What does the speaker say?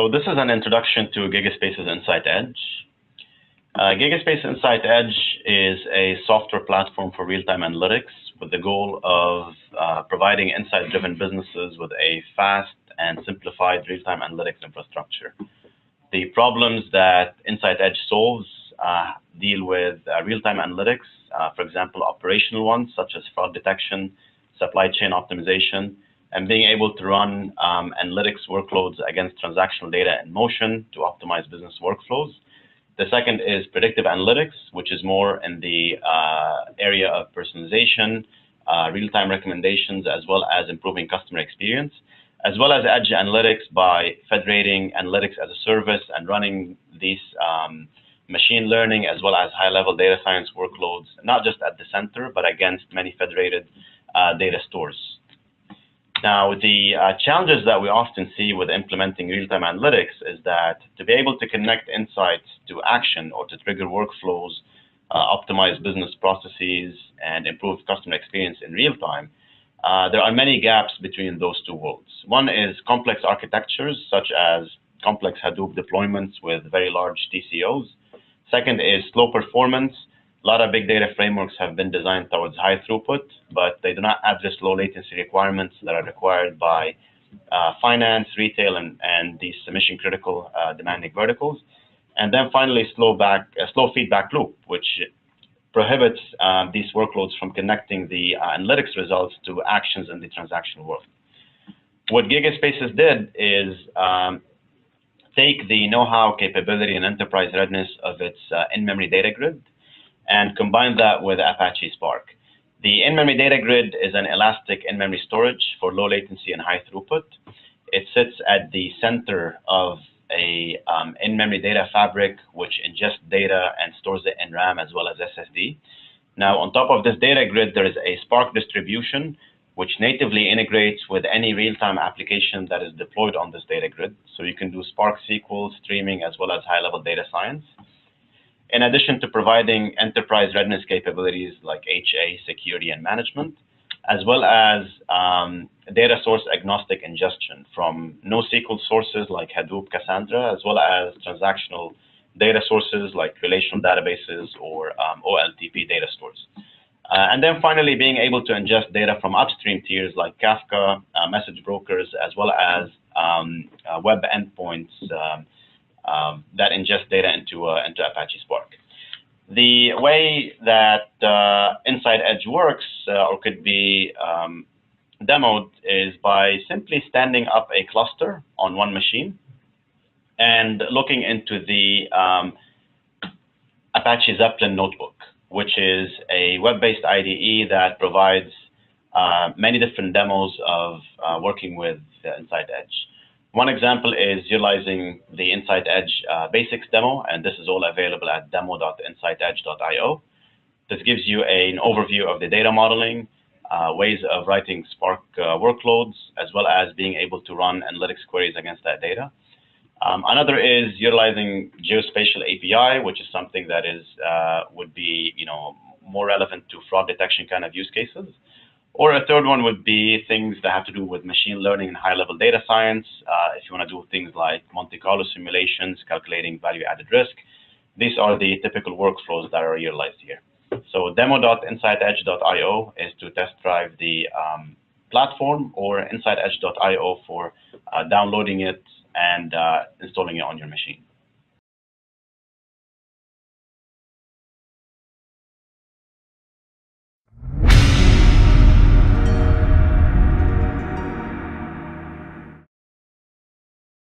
So this is an introduction to GigaSpaces InsightEdge. GigaSpaces InsightEdge is a software platform for real-time analytics with the goal of providing insight-driven businesses with a fast and simplified real-time analytics infrastructure. The problems that InsightEdge solves deal with real-time analytics, for example, operational ones such as fraud detection, supply chain optimization, and being able to run analytics workloads against transactional data in motion to optimize business workflows. The second is predictive analytics, which is more in the area of personalization, real-time recommendations, as well as improving customer experience, as well as edge analytics by federating analytics as a service and running these machine learning as well as high-level data science workloads, not just at the center, but against many federated data stores. Now, the challenges that we often see with implementing real-time analytics is that to be able to connect insights to action or to trigger workflows, optimize business processes, and improve customer experience in real time, there are many gaps between those two worlds. One is complex architectures, such as complex Hadoop deployments with very large TCOs. Second is slow performance. A lot of big data frameworks have been designed towards high throughput, but they do not address low latency requirements that are required by finance, retail, and these mission-critical demanding verticals. And then finally, slow feedback loop, which prohibits these workloads from connecting the analytics results to actions in the transactional world. What GigaSpaces did is take the know-how, capability, and enterprise readiness of its in-memory data grid and combine that with Apache Spark. The in-memory data grid is an elastic in-memory storage for low latency and high throughput. It sits at the center of a in-memory data fabric which ingests data and stores it in RAM as well as SSD. Now, on top of this data grid, there is a Spark distribution which natively integrates with any real-time application that is deployed on this data grid. So you can do Spark SQL, streaming, as well as high-level data science. In addition to providing enterprise readiness capabilities like HA, security, and management, as well as data source agnostic ingestion from NoSQL sources like Hadoop, Cassandra, as well as transactional data sources like relational databases or OLTP data stores. And then finally, being able to ingest data from upstream tiers like Kafka, message brokers, as well as web endpoints that ingest data into Apache Spark. The way that InsightEdge works or could be demoed is by simply standing up a cluster on one machine and looking into the Apache Zeppelin notebook, which is a web-based IDE that provides many different demos of working with InsightEdge. One example is utilizing the InsightEdge basics demo, and this is all available at demo.insightedge.io. This gives you an overview of the data modeling, ways of writing Spark workloads, as well as being able to run analytics queries against that data. Another is utilizing geospatial API, which is something that is would be more relevant to fraud detection kind of use cases. Or a third one would be things that have to do with machine learning and high-level data science. If you want to do things like Monte Carlo simulations, calculating value-added risk, these are the typical workflows that are utilized here. So demo.insightedge.io is to test drive the platform, or insightedge.io for downloading it and installing it on your machine.